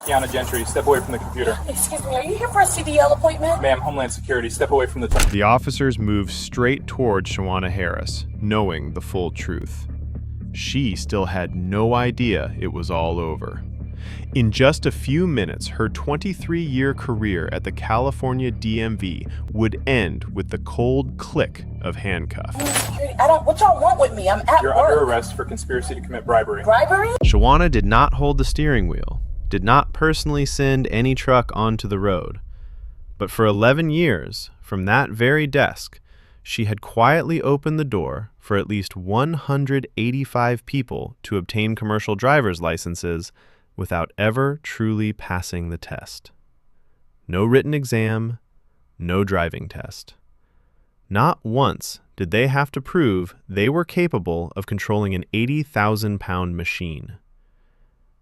Kiana Gentry, step away from the computer. Excuse me, are you here for a CDL appointment? Ma'am, Homeland Security, step away from the The officers moved straight toward Shawana Harris, knowing the full truth. She still had no idea it was all over. In just a few minutes, her 23-year career at the California DMV would end with the cold click of handcuffs. What y'all want with me? I'm at You're work. under arrest for conspiracy to commit bribery. Bribery? Shawana did not hold the steering wheel, did not personally send any truck onto the road. But for 11 years, from that very desk, she had quietly opened the door for at least 185 people to obtain commercial driver's licenses without ever truly passing the test. No written exam, no driving test. Not once did they have to prove they were capable of controlling an 80,000-pound machine.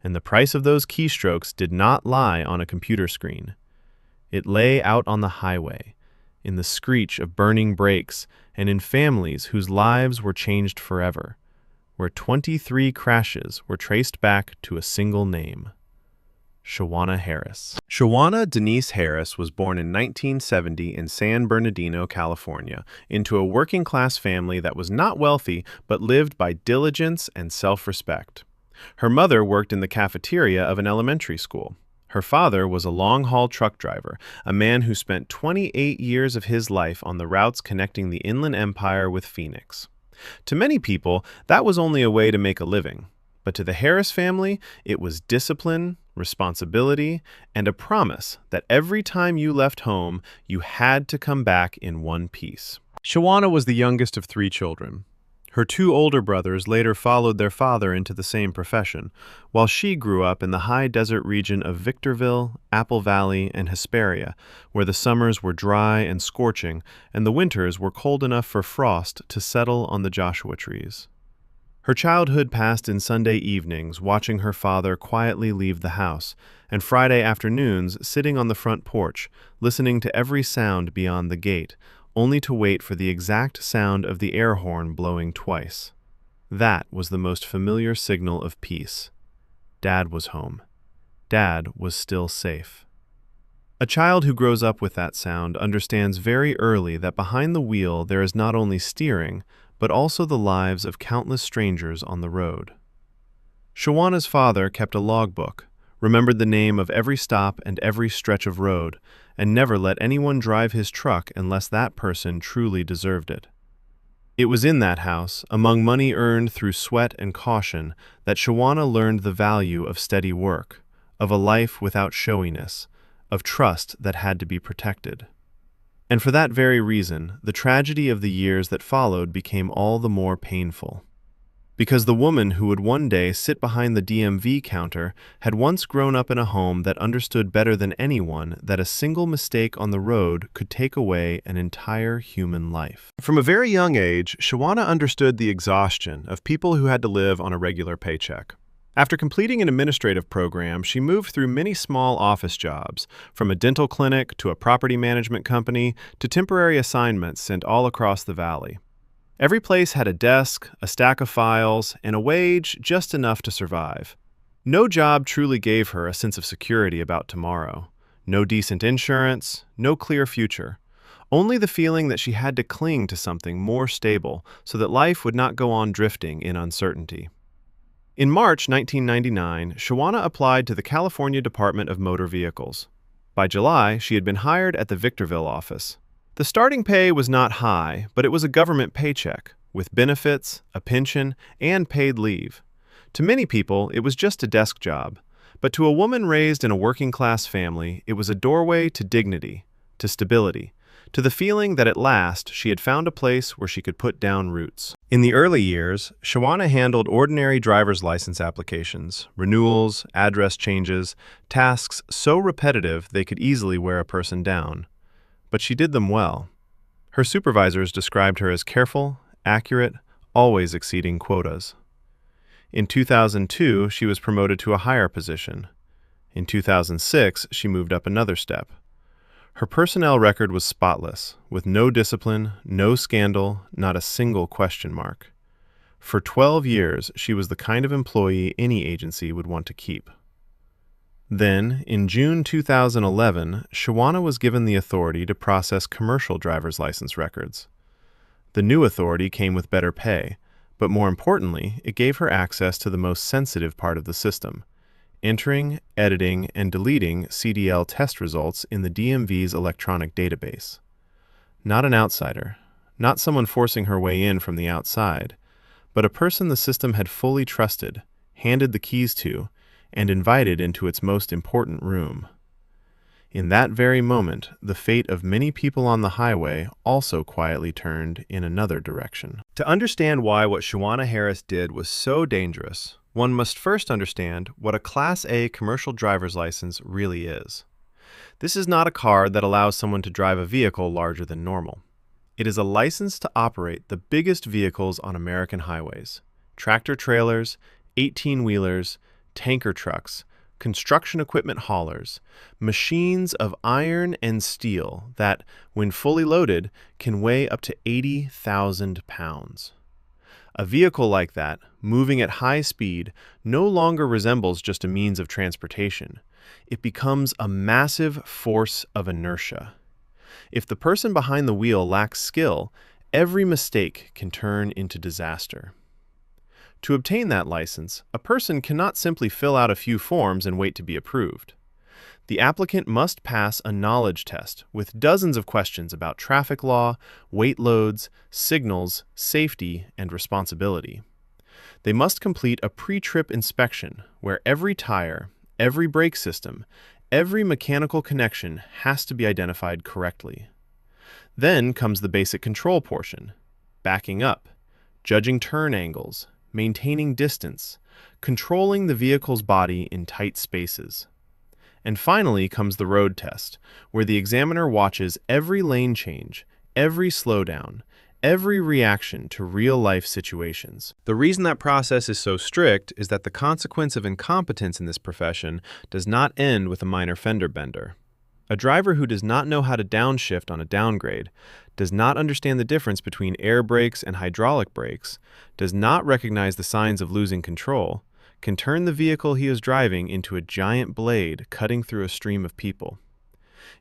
And the price of those keystrokes did not lie on a computer screen. It lay out on the highway, in the screech of burning brakes, and in families whose lives were changed forever, where 23 crashes were traced back to a single name: Shawana Harris. Shawana Denise Harris was born in 1970 in San Bernardino, California, into a working-class family that was not wealthy but lived by diligence and self-respect. Her mother worked in the cafeteria of an elementary school. Her father was a long-haul truck driver, a man who spent 28 years of his life on the routes connecting the Inland Empire with Phoenix. To many people, that was only a way to make a living. But to the Harris family, it was discipline, responsibility, and a promise that every time you left home, you had to come back in one piece. Shawana was the youngest of 3 children. Her 2 older brothers later followed their father into the same profession, while she grew up in the high desert region of Victorville, Apple Valley, and Hesperia, where the summers were dry and scorching, and the winters were cold enough for frost to settle on the Joshua trees. Her childhood passed in Sunday evenings watching her father quietly leave the house, and Friday afternoons sitting on the front porch, listening to every sound beyond the gate, only to wait for the exact sound of the air horn blowing twice. That was the most familiar signal of peace. Dad was home. Dad was still safe. A child who grows up with that sound understands very early that behind the wheel there is not only steering, but also the lives of countless strangers on the road. Shawana's father kept a logbook, remembered the name of every stop and every stretch of road, and never let anyone drive his truck unless that person truly deserved it. It was in that house, among money earned through sweat and caution, that Shawana learned the value of steady work, of a life without showiness, of trust that had to be protected. And for that very reason, the tragedy of the years that followed became all the more painful. Because the woman who would one day sit behind the DMV counter had once grown up in a home that understood better than anyone that a single mistake on the road could take away an entire human life. From a very young age, Shawana understood the exhaustion of people who had to live on a regular paycheck. After completing an administrative program, she moved through many small office jobs, from a dental clinic to a property management company to temporary assignments sent all across the valley. Every place had a desk, a stack of files, and a wage just enough to survive. No job truly gave her a sense of security about tomorrow. No decent insurance, no clear future. Only the feeling that she had to cling to something more stable so that life would not go on drifting in uncertainty. In March 1999, Shawana applied to the California Department of Motor Vehicles. By July, she had been hired at the Victorville office. The starting pay was not high, but it was a government paycheck, with benefits, a pension, and paid leave. To many people, it was just a desk job, but to a woman raised in a working-class family, it was a doorway to dignity, to stability, to the feeling that at last she had found a place where she could put down roots. In the early years, Shawana handled ordinary driver's license applications, renewals, address changes, tasks so repetitive they could easily wear a person down. But she did them well. Her supervisors described her as careful, accurate, always exceeding quotas. In 2002, she was promoted to a higher position. In 2006, she moved up another step. Her personnel record was spotless, with no discipline, no scandal, not a single question mark. For 12 years, she was the kind of employee any agency would want to keep. Then, in June 2011, Shawana was given the authority to process commercial driver's license records. The new authority came with better pay, but more importantly, it gave her access to the most sensitive part of the system: entering, editing, and deleting CDL test results in the DMV's electronic database. Not an outsider, not someone forcing her way in from the outside, but a person the system had fully trusted, handed the keys to, and invited into its most important room. In that very moment, the fate of many people on the highway also quietly turned in another direction. To understand why what Shawana Harris did was so dangerous, one must first understand what a Class A commercial driver's license really is. This is not a card that allows someone to drive a vehicle larger than normal. It is a license to operate the biggest vehicles on American highways: tractor-trailers, 18-wheelers, tanker trucks, construction equipment haulers, machines of iron and steel that, when fully loaded, can weigh up to 80,000 pounds. A vehicle like that, moving at high speed, no longer resembles just a means of transportation. It becomes a massive force of inertia. If the person behind the wheel lacks skill, every mistake can turn into disaster. To obtain that license, a person cannot simply fill out a few forms and wait to be approved. The applicant must pass a knowledge test with dozens of questions about traffic law, weight loads, signals, safety, and responsibility. They must complete a pre-trip inspection where every tire, every brake system, every mechanical connection has to be identified correctly. Then comes the basic control portion: backing up, judging turn angles, maintaining distance, controlling the vehicle's body in tight spaces. And finally comes the road test, where the examiner watches every lane change, every slowdown, every reaction to real-life situations. The reason that process is so strict is that the consequence of incompetence in this profession does not end with a minor fender bender. A driver who does not know how to downshift on a downgrade, does not understand the difference between air brakes and hydraulic brakes, does not recognize the signs of losing control, can turn the vehicle he is driving into a giant blade cutting through a stream of people.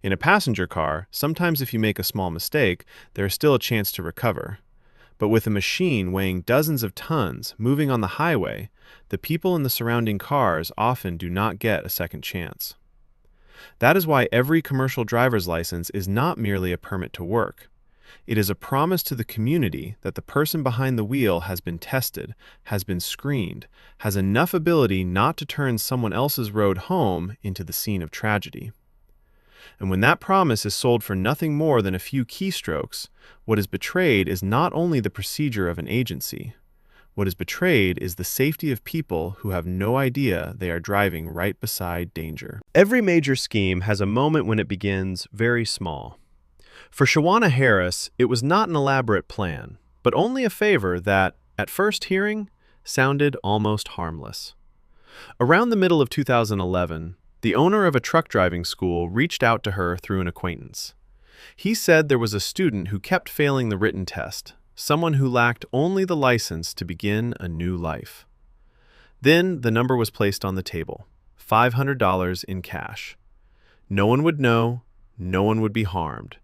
In a passenger car, sometimes if you make a small mistake, there is still a chance to recover. But with a machine weighing dozens of tons moving on the highway, the people in the surrounding cars often do not get a second chance. That is why every commercial driver's license is not merely a permit to work. It is a promise to the community that the person behind the wheel has been tested, has been screened, has enough ability not to turn someone else's road home into the scene of tragedy. And when that promise is sold for nothing more than a few keystrokes, what is betrayed is not only the procedure of an agency. What is betrayed is the safety of people who have no idea they are driving right beside danger. Every major scheme has a moment when it begins very small. For Shawana Harris, it was not an elaborate plan, but only a favor that, at first hearing, sounded almost harmless. Around the middle of 2011, the owner of a truck driving school reached out to her through an acquaintance. He said there was a student who kept failing the written test, someone who lacked only the license to begin a new life. Then the number was placed on the table, $500 in cash. No one would know, no one would be harmed.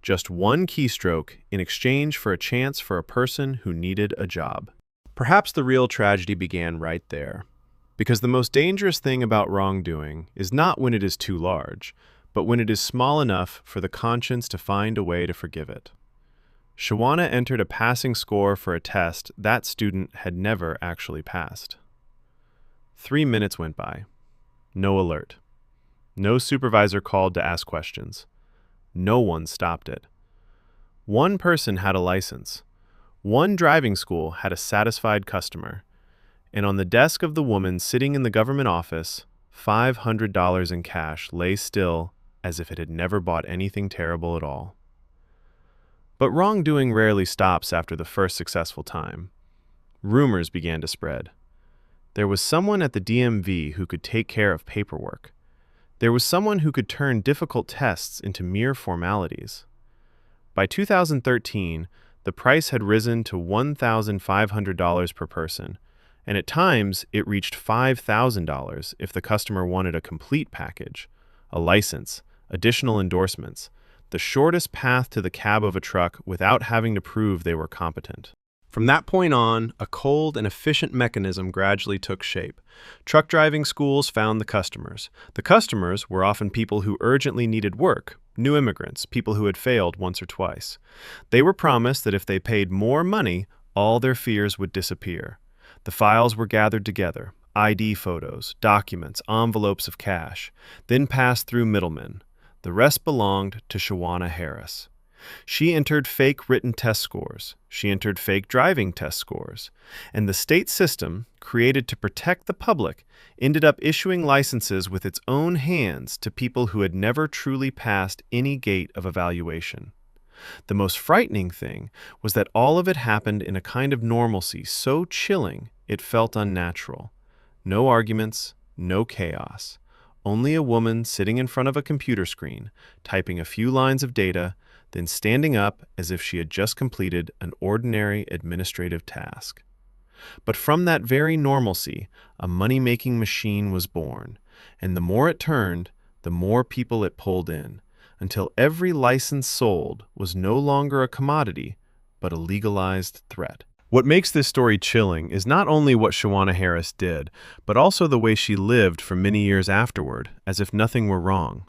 Just one keystroke in exchange for a chance for a person who needed a job. Perhaps the real tragedy began right there, because the most dangerous thing about wrongdoing is not when it is too large, but when it is small enough for the conscience to find a way to forgive it. Shawana entered a passing score for a test that student had never actually passed. 3 minutes went by. No alert. No supervisor called to ask questions. No one stopped it. One person had a license. One driving school had a satisfied customer. And on the desk of the woman sitting in the government office, $500 in cash lay still as if it had never bought anything terrible at all. But wrongdoing rarely stops after the first successful time. Rumors began to spread. There was someone at the DMV who could take care of paperwork. There was someone who could turn difficult tests into mere formalities. By 2013, the price had risen to $1,500 per person, and at times it reached $5,000 if the customer wanted a complete package, a license, additional endorsements, the shortest path to the cab of a truck without having to prove they were competent. From that point on, a cold and efficient mechanism gradually took shape. Truck driving schools found the customers. The customers were often people who urgently needed work, new immigrants, people who had failed once or twice. They were promised that if they paid more money, all their fears would disappear. The files were gathered together, ID photos, documents, envelopes of cash, then passed through middlemen. The rest belonged to Shawana Harris. She entered fake written test scores. She entered fake driving test scores. And the state system, created to protect the public, ended up issuing licenses with its own hands to people who had never truly passed any gate of evaluation. The most frightening thing was that all of it happened in a kind of normalcy so chilling it felt unnatural. No arguments, no chaos. Only a woman sitting in front of a computer screen, typing a few lines of data, then standing up as if she had just completed an ordinary administrative task. But from that very normalcy, a money-making machine was born, and the more it turned, the more people it pulled in, until every license sold was no longer a commodity, but a legalized threat. What makes this story chilling is not only what Shawana Harris did, but also the way she lived for many years afterward, as if nothing were wrong.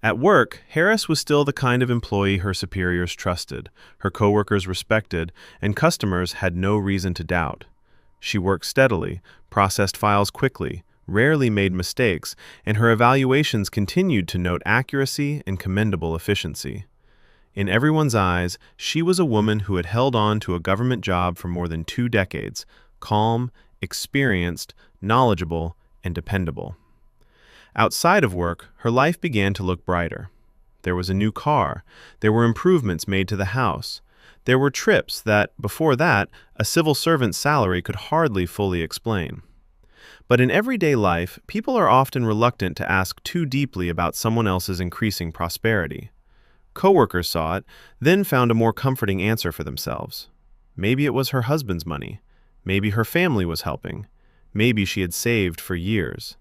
At work, Harris was still the kind of employee her superiors trusted, her coworkers respected, and customers had no reason to doubt. She worked steadily, processed files quickly, rarely made mistakes, and her evaluations continued to note accuracy and commendable efficiency. In everyone's eyes, she was a woman who had held on to a government job for more than 2 decades, calm, experienced, knowledgeable, and dependable. Outside of work, her life began to look brighter. There was a new car. There were improvements made to the house. There were trips that, before that, a civil servant's salary could hardly fully explain. But in everyday life, people are often reluctant to ask too deeply about someone else's increasing prosperity. Coworkers saw it, then found a more comforting answer for themselves. Maybe it was her husband's money. Maybe her family was helping. Maybe she had saved for years.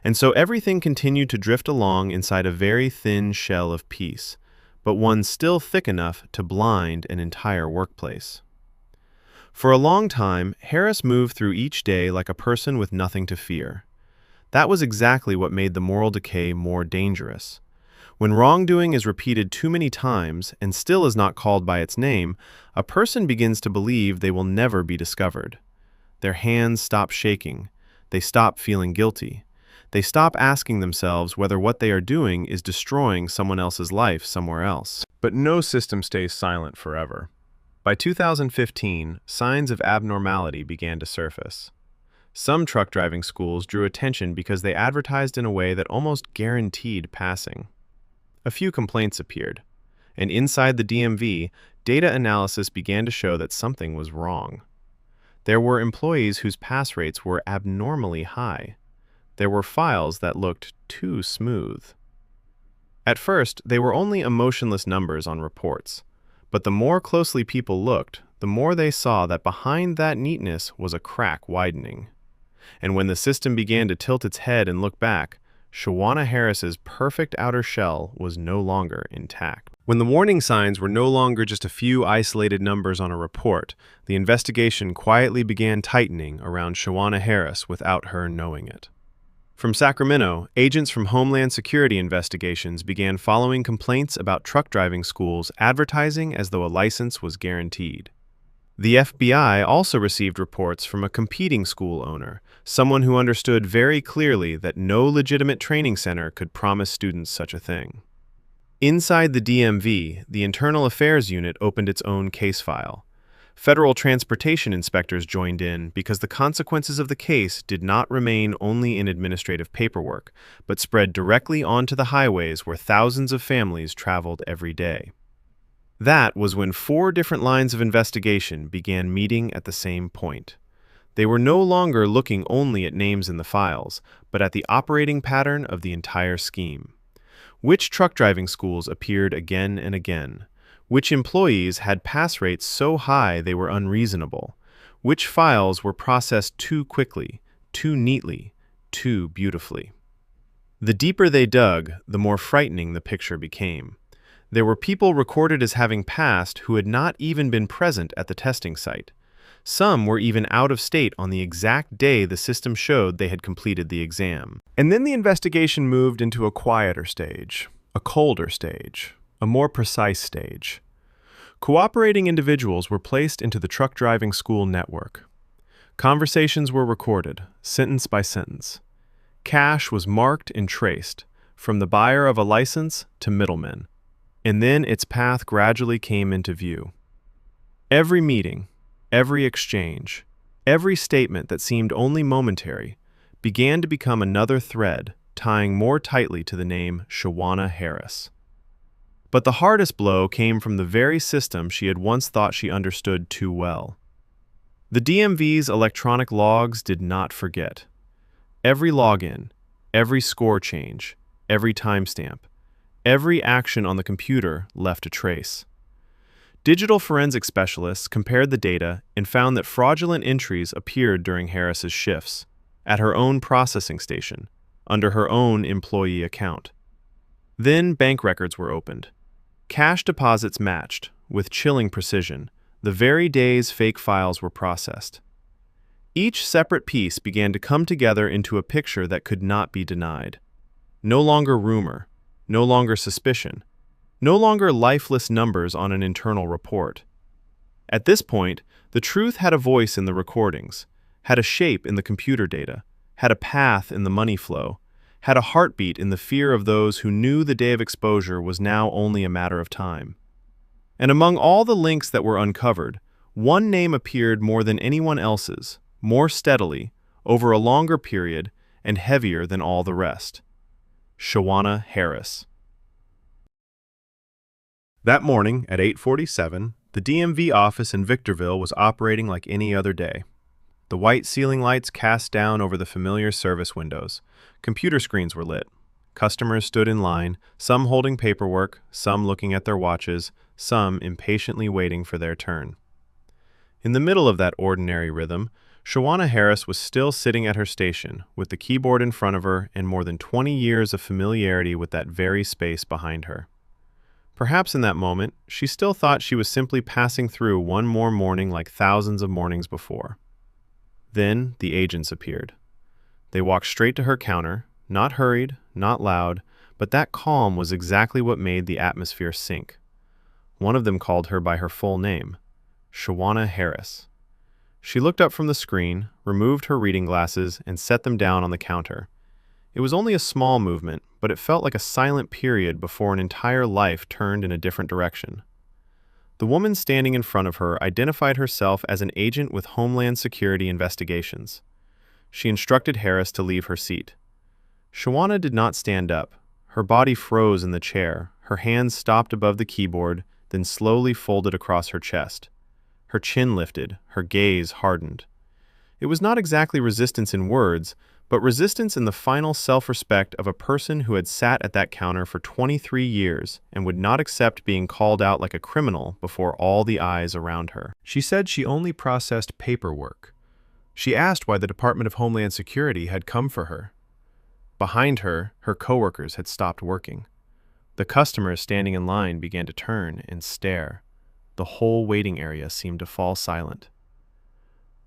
And so everything continued to drift along inside a very thin shell of peace, but one still thick enough to blind an entire workplace. For a long time, Harris moved through each day like a person with nothing to fear. That was exactly what made the moral decay more dangerous. When wrongdoing is repeated too many times and still is not called by its name, a person begins to believe they will never be discovered. Their hands stop shaking. They stop feeling guilty. They stop asking themselves whether what they are doing is destroying someone else's life somewhere else. But no system stays silent forever. By 2015, signs of abnormality began to surface. Some truck driving schools drew attention because they advertised in a way that almost guaranteed passing. A few complaints appeared, and inside the DMV, data analysis began to show that something was wrong. There were employees whose pass rates were abnormally high. There were files that looked too smooth. At first, they were only emotionless numbers on reports, but the more closely people looked, the more they saw that behind that neatness was a crack widening. And when the system began to tilt its head and look back, Shawana Harris's perfect outer shell was no longer intact. When the warning signs were no longer just a few isolated numbers on a report, the investigation quietly began tightening around Shawana Harris without her knowing it. From Sacramento, agents from Homeland Security investigations began following complaints about truck driving schools advertising as though a license was guaranteed. The FBI also received reports from a competing school owner, someone who understood very clearly that no legitimate training center could promise students such a thing. Inside the DMV, the Internal Affairs Unit opened its own case file. Federal transportation inspectors joined in because the consequences of the case did not remain only in administrative paperwork, but spread directly onto the highways where thousands of families traveled every day. That was when 4 different lines of investigation began meeting at the same point. They were no longer looking only at names in the files, but at the operating pattern of the entire scheme. Which truck driving schools appeared again and again? Which employees had pass rates so high they were unreasonable? Which files were processed too quickly, too neatly, too beautifully? The deeper they dug, the more frightening the picture became. There were people recorded as having passed who had not even been present at the testing site. Some were even out of state on the exact day the system showed they had completed the exam. And then the investigation moved into a quieter stage, a colder stage, a more precise stage. Cooperating individuals were placed into the truck driving school network. Conversations were recorded, sentence by sentence. Cash was marked and traced, from the buyer of a license to middlemen. And then its path gradually came into view. Every meeting, every exchange, every statement that seemed only momentary began to become another thread tying more tightly to the name Shawana Harris. But the hardest blow came from the very system she had once thought she understood too well. The DMV's electronic logs did not forget. Every login, every score change, every timestamp, every action on the computer left a trace. Digital forensic specialists compared the data and found that fraudulent entries appeared during Harris's shifts, at her own processing station, under her own employee account. Then bank records were opened. Cash deposits matched, with chilling precision, the very days fake files were processed. Each separate piece began to come together into a picture that could not be denied. No longer rumor, no longer suspicion, no longer lifeless numbers on an internal report. At this point, the truth had a voice in the recordings, had a shape in the computer data, had a path in the money flow, had a heartbeat in the fear of those who knew the day of exposure was now only a matter of time. And among all the links that were uncovered, one name appeared more than anyone else's, more steadily, over a longer period, and heavier than all the rest. Shawana Harris. That morning, at 8:47, the DMV office in Victorville was operating like any other day. The white ceiling lights cast down over the familiar service windows. Computer screens were lit. Customers stood in line, some holding paperwork, some looking at their watches, some impatiently waiting for their turn. In the middle of that ordinary rhythm, Shawana Harris was still sitting at her station, with the keyboard in front of her and more than 20 years of familiarity with that very space behind her. Perhaps in that moment, she still thought she was simply passing through one more morning like thousands of mornings before. Then the agents appeared. They walked straight to her counter, not hurried, not loud, but that calm was exactly what made the atmosphere sink. One of them called her by her full name, Shawana Harris. She looked up from the screen, removed her reading glasses, and set them down on the counter. It was only a small movement, but it felt like a silent period before an entire life turned in a different direction. The woman standing in front of her identified herself as an agent with Homeland Security investigations. She instructed Harris to leave her seat. Shawana did not stand up. Her body froze in the chair, her hands stopped above the keyboard, then slowly folded across her chest. Her chin lifted, her gaze hardened. It was not exactly resistance in words, but resistance in the final self-respect of a person who had sat at that counter for 23 years and would not accept being called out like a criminal before all the eyes around her. She said she only processed paperwork. She asked why the Department of Homeland Security had come for her. Behind her, her coworkers had stopped working. The customers standing in line began to turn and stare. The whole waiting area seemed to fall silent.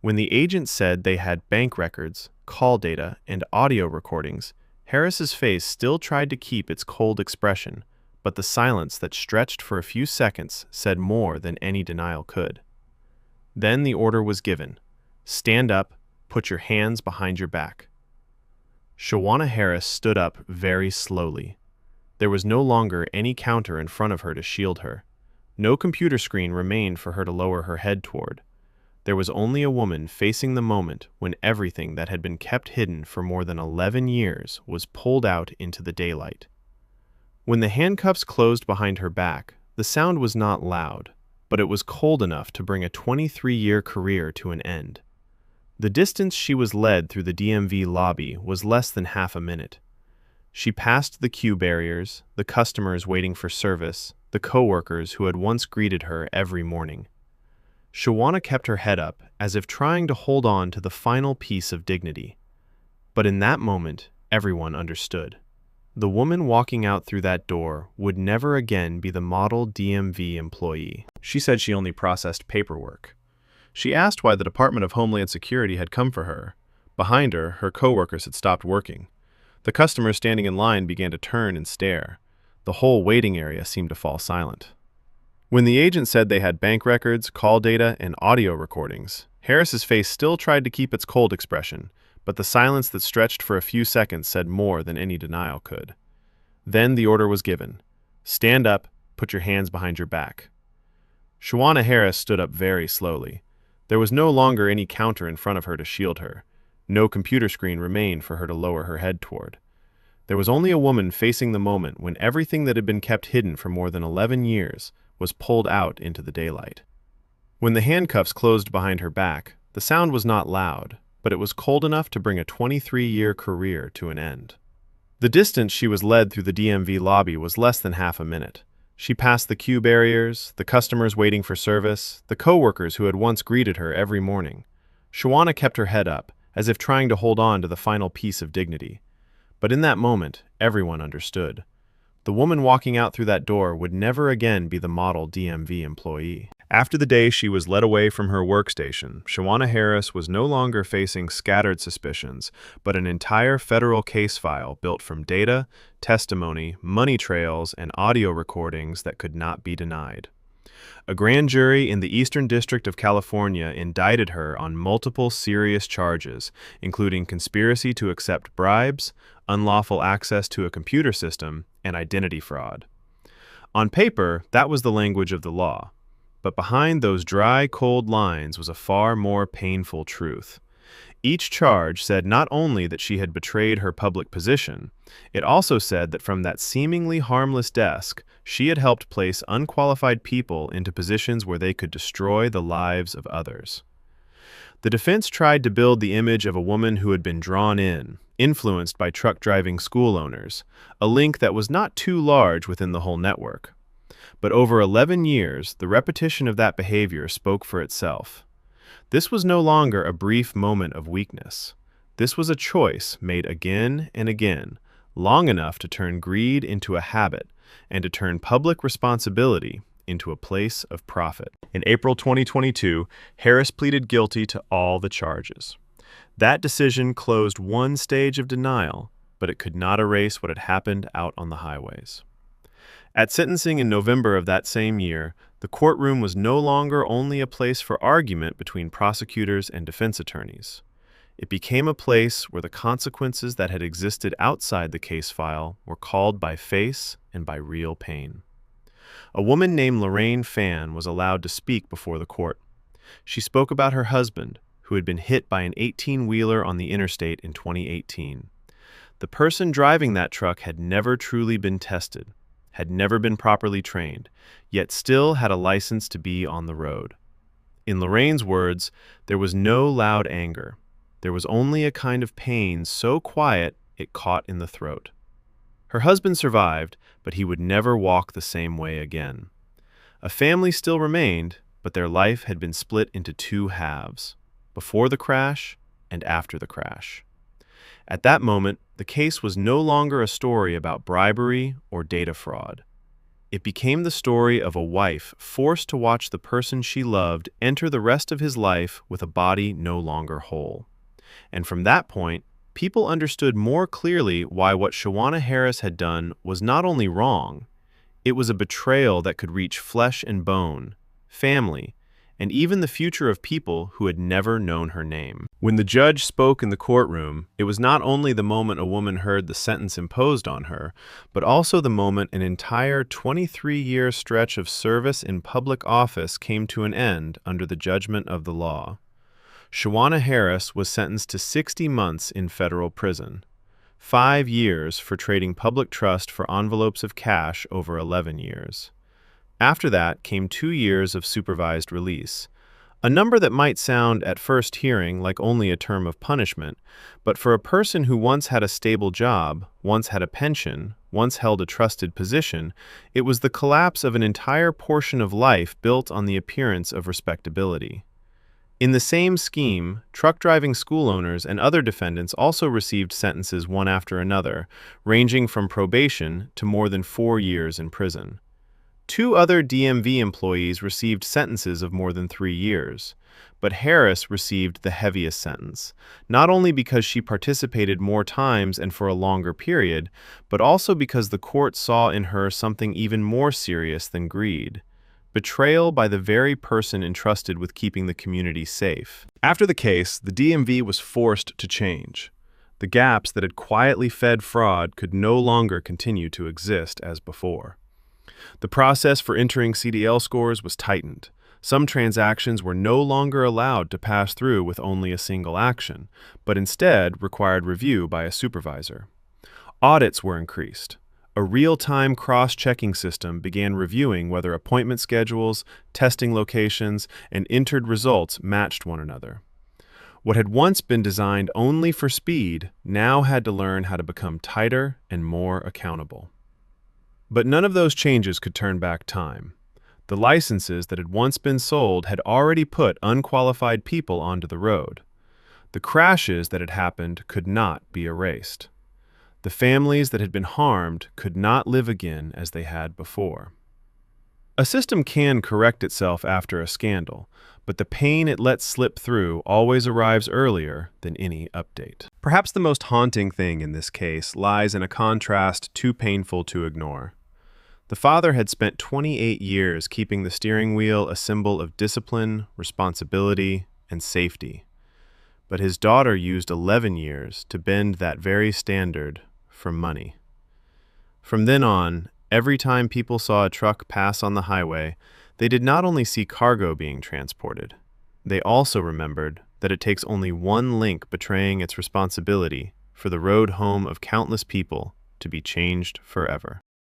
When the agent said they had bank records, call data, and audio recordings, Harris's face still tried to keep its cold expression, but the silence that stretched for a few seconds said more than any denial could. Then the order was given. Stand up, put your hands behind your back. Shawana Harris stood up very slowly. There was no longer any counter in front of her to shield her. No computer screen remained for her to lower her head toward. There was only a woman facing the moment when everything that had been kept hidden for more than 11 years was pulled out into the daylight. When the handcuffs closed behind her back, the sound was not loud, but it was cold enough to bring a 23-year career to an end. The distance she was led through the DMV lobby was less than half a minute. She passed the queue barriers, the customers waiting for service, the coworkers who had once greeted her every morning. Shawana kept her head up as if trying to hold on to the final piece of dignity. But in that moment, everyone understood. The woman walking out through that door would never again be the model DMV employee. She said she only processed paperwork. She asked why the Department of Homeland Security had come for her. Behind her, her coworkers had stopped working. The customers standing in line began to turn and stare. The whole waiting area seemed to fall silent. When the agent said they had bank records, call data, and audio recordings, Harris's face still tried to keep its cold expression, but the silence that stretched for a few seconds said more than any denial could. Then the order was given. Stand up, put your hands behind your back. Shawana Harris stood up very slowly. There was no longer any counter in front of her to shield her. No computer screen remained for her to lower her head toward. There was only a woman facing the moment when everything that had been kept hidden for more than 11 years was pulled out into the daylight. When the handcuffs closed behind her back, the sound was not loud, but it was cold enough to bring a 23-year career to an end. The distance she was led through the DMV lobby was less than half a minute. She passed the queue barriers, the customers waiting for service, the coworkers who had once greeted her every morning. Shawana kept her head up, as if trying to hold on to the final piece of dignity. But in that moment, everyone understood. The woman walking out through that door would never again be the model DMV employee. After the day she was led away from her workstation, Shawana Harris was no longer facing scattered suspicions, but an entire federal case file built from data, testimony, money trails, and audio recordings that could not be denied. A grand jury in the Eastern District of California indicted her on multiple serious charges, including conspiracy to accept bribes, unlawful access to a computer system, and identity fraud. On paper, that was the language of the law. But behind those dry, cold lines was a far more painful truth. Each charge said not only that she had betrayed her public position, it also said that from that seemingly harmless desk, she had helped place unqualified people into positions where they could destroy the lives of others. The defense tried to build the image of a woman who had been drawn in, influenced by truck-driving school owners, a link that was not too large within the whole network. But over 11 years, the repetition of that behavior spoke for itself. This was no longer a brief moment of weakness. This was a choice made again and again, long enough to turn greed into a habit and to turn public responsibility into a place of profit. In April 2022, Harris pleaded guilty to all the charges. That decision closed one stage of denial, but it could not erase what had happened out on the highways. At sentencing in November of that same year, the courtroom was no longer only a place for argument between prosecutors and defense attorneys. It became a place where the consequences that had existed outside the case file were called by face and by real pain. A woman named Lorraine Fan was allowed to speak before the court. She spoke about her husband, who had been hit by an 18-wheeler on the interstate in 2018. The person driving that truck had never truly been tested, had never been properly trained, yet still had a license to be on the road. In Lorraine's words, there was no loud anger. There was only a kind of pain so quiet it caught in the throat. Her husband survived, but he would never walk the same way again. A family still remained, but their life had been split into two halves, before the crash and after the crash. At that moment, the case was no longer a story about bribery or data fraud. It became the story of a wife forced to watch the person she loved enter the rest of his life with a body no longer whole. And from that point, people understood more clearly why what Shawana Harris had done was not only wrong, it was a betrayal that could reach flesh and bone, family, and even the future of people who had never known her name. When the judge spoke in the courtroom, it was not only the moment a woman heard the sentence imposed on her, but also the moment an entire 23-year stretch of service in public office came to an end under the judgment of the law. Shawana Harris was sentenced to 60 months in federal prison, 5 years for trading public trust for envelopes of cash over 11 years. After that came 2 years of supervised release, A number that might sound at first hearing like only a term of punishment, but for a person who once had a stable job, once had a pension, once held a trusted position, it was the collapse of an entire portion of life built on the appearance of respectability. In the same scheme, truck driving school owners and other defendants also received sentences one after another, ranging from probation to more than 4 years in prison. 2 other DMV employees received sentences of more than 3 years, but Harris received the heaviest sentence, not only because she participated more times and for a longer period, but also because the court saw in her something even more serious than greed: betrayal by the very person entrusted with keeping the community safe. After the case, the DMV was forced to change. The gaps that had quietly fed fraud could no longer continue to exist as before. The process for entering CDL scores was tightened. Some transactions were no longer allowed to pass through with only a single action, but instead required review by a supervisor. Audits were increased. A real-time cross-checking system began reviewing whether appointment schedules, testing locations, and entered results matched one another. What had once been designed only for speed now had to learn how to become tighter and more accountable. But none of those changes could turn back time. The licenses that had once been sold had already put unqualified people onto the road. The crashes that had happened could not be erased. The families that had been harmed could not live again as they had before. A system can correct itself after a scandal, but the pain it lets slip through always arrives earlier than any update. Perhaps the most haunting thing in this case lies in a contrast too painful to ignore. The father had spent 28 years keeping the steering wheel a symbol of discipline, responsibility, and safety. But his daughter used 11 years to bend that very standard for money. From then on, every time people saw a truck pass on the highway, they did not only see cargo being transported, they also remembered that it takes only one link betraying its responsibility for the road home of countless people to be changed forever.